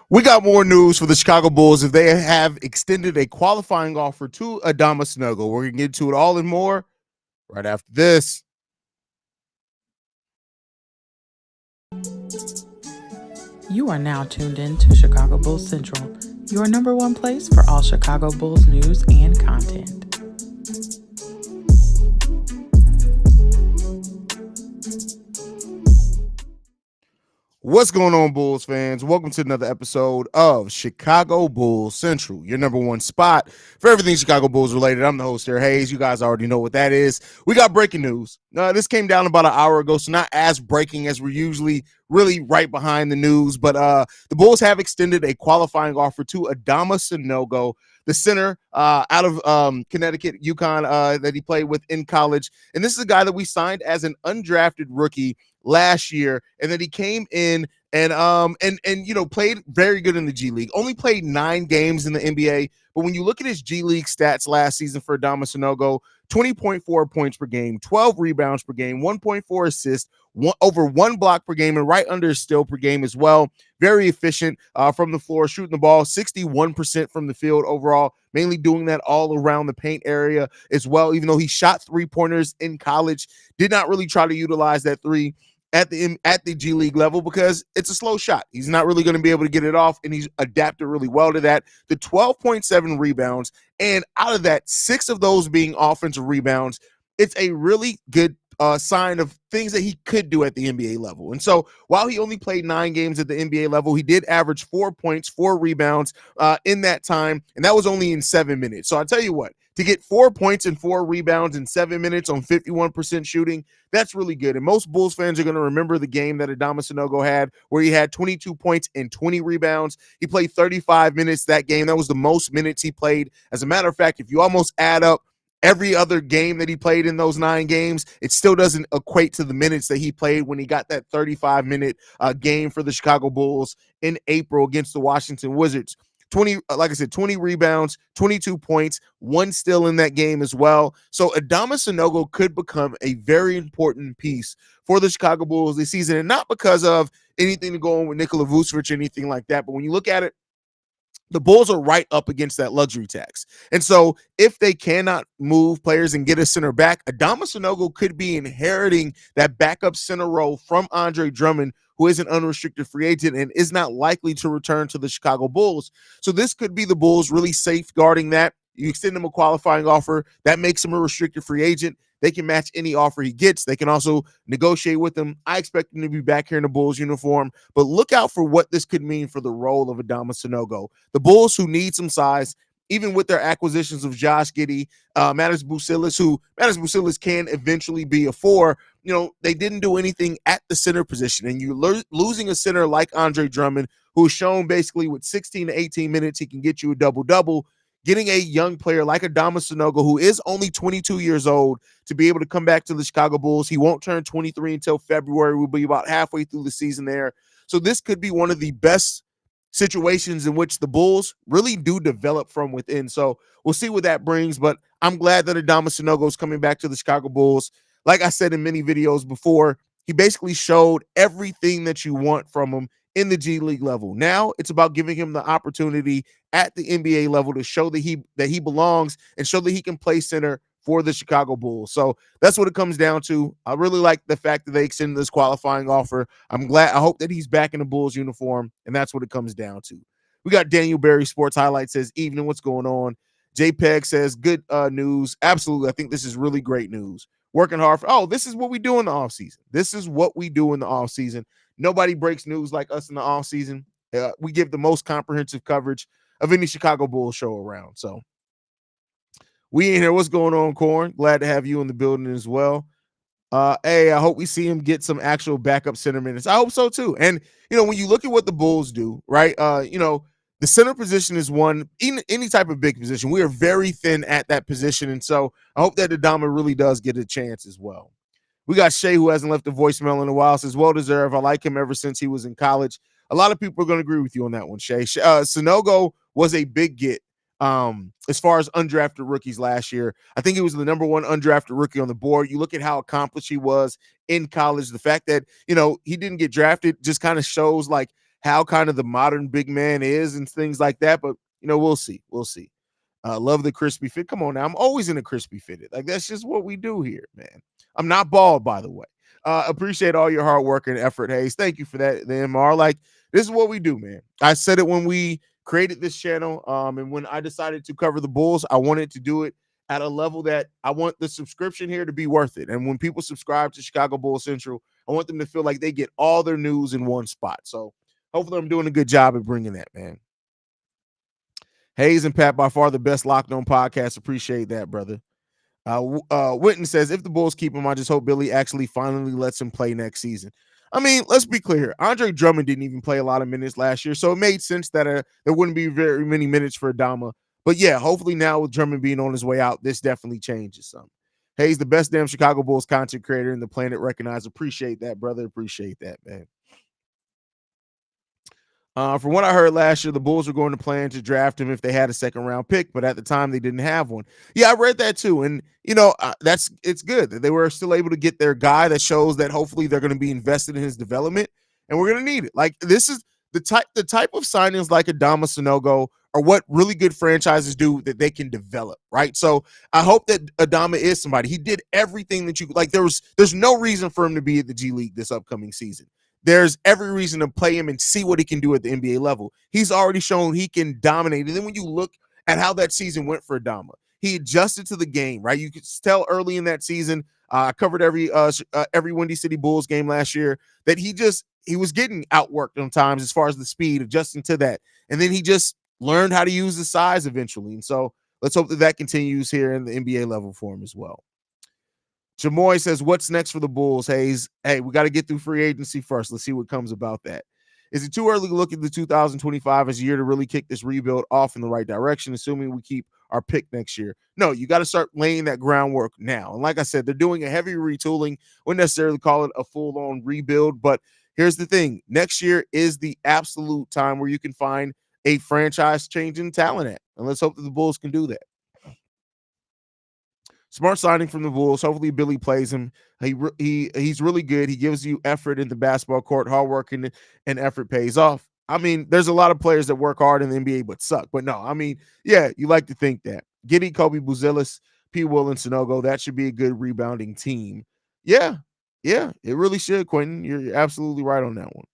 We got more news for the Chicago Bulls if they have extended a qualifying offer to Adama Sanogo. We're going to get to it all and more right after this. You are now tuned in to Chicago Bulls Central, your number one place for all Chicago Bulls news and content. What's going on, Bulls fans? Welcome to another episode of Chicago Bulls Central, your number one spot for everything Chicago Bulls related. I'm the host here, Haize. You guys already know what that is. We got breaking news. This came down about an hour ago, so not as breaking as we're usually really right behind the news. But the Bulls have extended a qualifying offer to Adama Sanogo, the center out of Connecticut, UConn, that he played with in college. And this is a guy that we signed as an undrafted rookie last year, and then he came in and played very good in the G League. Only played 9 games in the NBA, but when you look at his G League stats last season for Adama Sanogo, 20.4 points per game, 12 rebounds per game, 1.4 assists, over 1 block per game, and right under a steal per game as well. Very efficient from the floor, shooting the ball 61% from the field overall, mainly doing that all around the paint area as well. Even though he shot 3-pointers in college, did not really try to utilize that 3 at the G League level because it's a slow shot. He's not really going to be able to get it off, and he's adapted really well to that. The 12.7 rebounds, and out of that, 6 of those being offensive rebounds. It's a really good sign of things that he could do at the NBA level. And so while he only played 9 games at the NBA level, he did average 4 points, 4 rebounds in that time, and that was only in 7 minutes. So I'll tell you what, to get 4 points and 4 rebounds in 7 minutes on 51% shooting, that's really good. And most Bulls fans are going to remember the game that Adama Sanogo had where he had 22 points and 20 rebounds. He played 35 minutes that game. That was the most minutes he played. As a matter of fact, if you almost add up every other game that he played in those 9 games, it still doesn't equate to the minutes that he played when he got that 35-minute game for the Chicago Bulls in April against the Washington Wizards. 20, like I said, 20 rebounds, 22 points, 1 steal in that game as well. So Adama Sanogo could become a very important piece for the Chicago Bulls this season, and not because of anything to go on with Nikola Vucevic or anything like that, but when you look at it, the Bulls are right up against that luxury tax. And so if they cannot move players and get a center back, Adama Sanogo could be inheriting that backup center role from Andre Drummond, who is an unrestricted free agent and is not likely to return to the Chicago Bulls. So this could be the Bulls really safeguarding that. You extend him a qualifying offer. That makes him a restricted free agent. They can match any offer he gets. They can also negotiate with him. I expect him to be back here in the Bulls uniform, but look out for what this could mean for the role of Adama Sanogo. The Bulls, who need some size, even with their acquisitions of Josh Giddey, Matas Bucelis can eventually be a 4. They didn't do anything at the center position, and you're losing a center like Andre Drummond, who's shown basically with 16 to 18 minutes, he can get you a double-double. Getting a young player like Adama Sanogo, who is only 22 years old, to be able to come back to the Chicago Bulls. He won't turn 23 until February. We'll be about halfway through the season there. So this could be one of the best situations in which the Bulls really do develop from within. So we'll see what that brings, but I'm glad that Adama Sanogo is coming back to the Chicago Bulls. Like I said in many videos before, he basically showed everything that you want from him in the G League level. Now it's about giving him the opportunity at the NBA level to show that he belongs and show that he can play center for the Chicago Bulls. So that's what it comes down to. I really like the fact that they extended this qualifying offer. I hope that he's back in the Bulls uniform, and that's what it comes down to. We got Daniel Berry Sports Highlights says, evening, what's going on? JPEG says, good news. Absolutely. I think this is really great news. Working hard this is what we do in the offseason. This is what we do in the offseason. Nobody breaks news like us in the offseason. We give the most comprehensive coverage of any Chicago Bulls show around. So we in here. What's going on, Corn? Glad to have you in the building as well. Hey, I hope we see him get some actual backup center minutes. I hope so too. And when you look at what the Bulls do, right? The center position is one, any type of big position. We are very thin at that position. And so I hope that Adama really does get a chance as well. We got Shay, who hasn't left a voicemail in a while, says, well-deserved. I like him ever since he was in college. A lot of people are going to agree with you on that one, Shay. Sanogo was a big get as far as undrafted rookies last year. I think he was the number 1 undrafted rookie on the board. You look at how accomplished he was in college. The fact that, he didn't get drafted just kind of shows like how kind of the modern big man is and things like that. But we'll see. We'll see. Love the crispy fit. Come on now. I'm always in a crispy fitted. Like that's just what we do here, man. I'm not bald, by the way. Appreciate all your hard work and effort, Haize. Thank you for that, the MR. Like this is what we do, man. I said it when we created this channel, and when I decided to cover the Bulls, I wanted to do it at a level that I want the subscription here to be worth it. And when people subscribe to Chicago Bulls Central, I want them to feel like they get all their news in one spot. So hopefully, I'm doing a good job at bringing that, man. Haize and Pat, by far the best Locked On podcast. Appreciate that, brother. Witten says, if the Bulls keep him, I just hope Billy actually finally lets him play next season. I mean, let's be clear. Andre Drummond didn't even play a lot of minutes last year, so it made sense that there wouldn't be very many minutes for Adama. But yeah, hopefully now with Drummond being on his way out, this definitely changes something. Haize, the best damn Chicago Bulls content creator in the planet recognized. Appreciate that, brother. Appreciate that, man. From what I heard last year, the Bulls were going to plan to draft him if they had a second round pick, but at the time they didn't have one. Yeah, I read that too, and it's good that they were still able to get their guy. That shows that hopefully they're going to be invested in his development, and we're going to need it. Like this is the type of signings like Adama Sanogo are what really good franchises do that they can develop, right? So I hope that Adama is somebody. He did everything that you like. There's no reason for him to be at the G League this upcoming season. There's every reason to play him and see what he can do at the NBA level. He's already shown he can dominate. And then when you look at how that season went for Adama, he adjusted to the game, right? You could tell early in that season, I covered every Windy City Bulls game last year, that he was getting outworked on times as far as the speed, adjusting to that. And then he just learned how to use the size eventually. And so let's hope that continues here in the NBA level for him as well. Jamoy says, what's next for the Bulls, Haize? Hey, we got to get through free agency first. Let's see what comes about that. Is it too early to look at the 2025 as a year to really kick this rebuild off in the right direction, assuming we keep our pick next year? No, you got to start laying that groundwork now. And like I said, they're doing a heavy retooling. Wouldn't necessarily call it a full-on rebuild, but here's the thing. Next year is the absolute time where you can find a franchise-changing talent at. And let's hope that the Bulls can do that. Smart signing from the Bulls. Hopefully Billy plays him. He's really good. He gives you effort in the basketball court. Hard work and effort pays off. I mean, there's a lot of players that work hard in the NBA but suck. But no, I mean, yeah, you like to think that. Giddey, Kobe, Buzelis, P. Will, and Sanogo, that should be a good rebounding team. Yeah, it really should, Quentin. You're absolutely right on that one.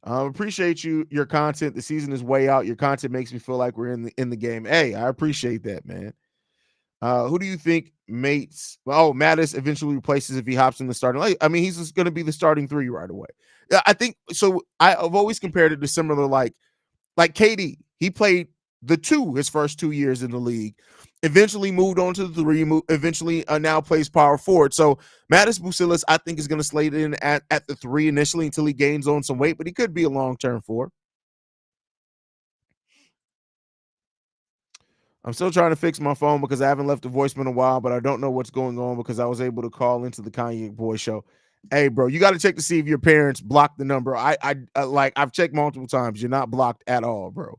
Appreciate your content. The season is way out. Your content makes me feel like we're in the game. Hey, I appreciate that, man. Who do you think mates? Oh, Mattis eventually replaces if he hops in the starting. I mean, he's just going to be the starting three right away. I think so. I've always compared it to similar, like KD. He played the two his first 2 years in the league. Eventually moved on to the three. Eventually now plays power forward. So Mattis Buzelis, I think, is going to slate in at the three initially until he gains on some weight, but he could be a long-term four. I'm still trying to fix my phone because I haven't left a voicemail in a while, but I don't know what's going on because I was able to call into the Kanye Boy show. Hey, bro, you got to check to see if your parents blocked the number. I've checked multiple times. You're not blocked at all, bro.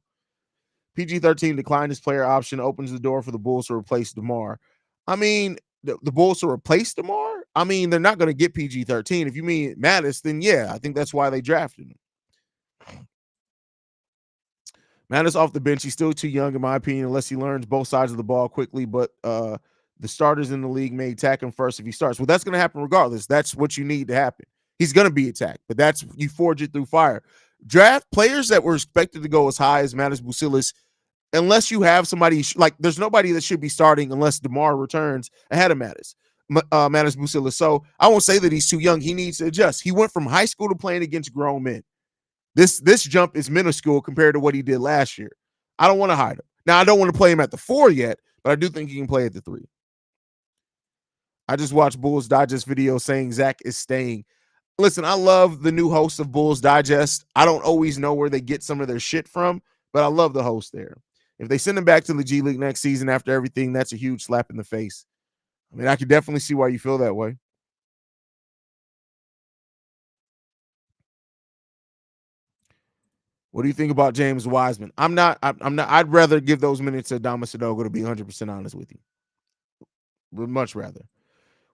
PG-13 declined his player option, opens the door for the Bulls to replace DeMar. I mean, the Bulls to replace DeMar? I mean, they're not going to get PG-13. If you mean Mattis, then yeah, I think that's why they drafted him. Mattis off the bench. He's still too young, in my opinion, unless he learns both sides of the ball quickly. But the starters in the league may attack him first if he starts. Well, that's going to happen regardless. That's what you need to happen. He's going to be attacked, but that's you forge it through fire. Draft players that were expected to go as high as Mattis Buzelis, unless you have somebody like there's nobody that should be starting unless DeMar returns ahead of Mattis Buzelis. So I won't say that he's too young. He needs to adjust. He went from high school to playing against grown men. This jump is minuscule compared to what he did last year. I don't want to hide him. Now, I don't want to play him at the 4 yet, but I do think he can play at the 3. I just watched Bulls Digest video saying Zach is staying. Listen, I love the new host of Bulls Digest. I don't always know where they get some of their shit from, but I love the host there. If they send him back to the G League next season after everything, that's a huge slap in the face. I mean, I could definitely see why you feel that way. What do you think about James Wiseman? I'm not. I'd rather give those minutes to Adama Sanogo, to be 100% honest with you. Would much rather.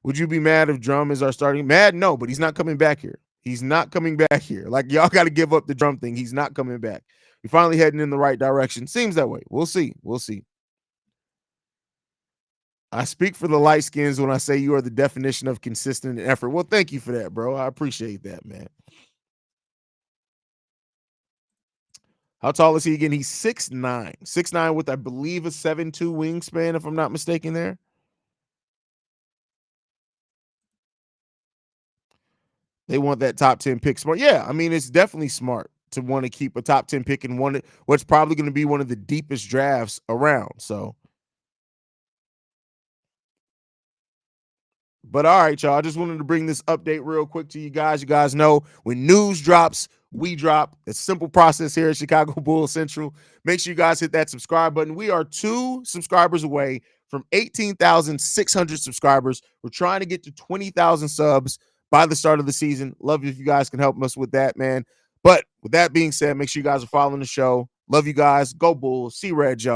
Would you be mad if Drum is our starting? Mad? No, but he's not coming back here. He's not coming back here. Like, y'all got to give up the drum thing. He's not coming back. We're finally heading in the right direction. Seems that way. We'll see. We'll see. I speak for the light skins when I say you are the definition of consistent effort. Well, thank you for that, bro. I appreciate that, man. How tall is he again? He's 6'9". 6'9" with, I believe, a 7'2" wingspan, if I'm not mistaken there. They want that top 10 pick smart. Yeah, I mean, it's definitely smart to want to keep a top 10 pick in what's probably going to be one of the deepest drafts around. So, but all right, y'all. I just wanted to bring this update real quick to you guys. You guys know when news drops, we drop. It's a simple process here at Chicago Bulls Central. Make sure you guys hit that subscribe button. We are 2 subscribers away from 18,600 subscribers. We're trying to get to 20,000 subs by the start of the season. Love you if you guys can help us with that, man. But with that being said, make sure you guys are following the show. Love you guys. Go Bulls. See red, y'all.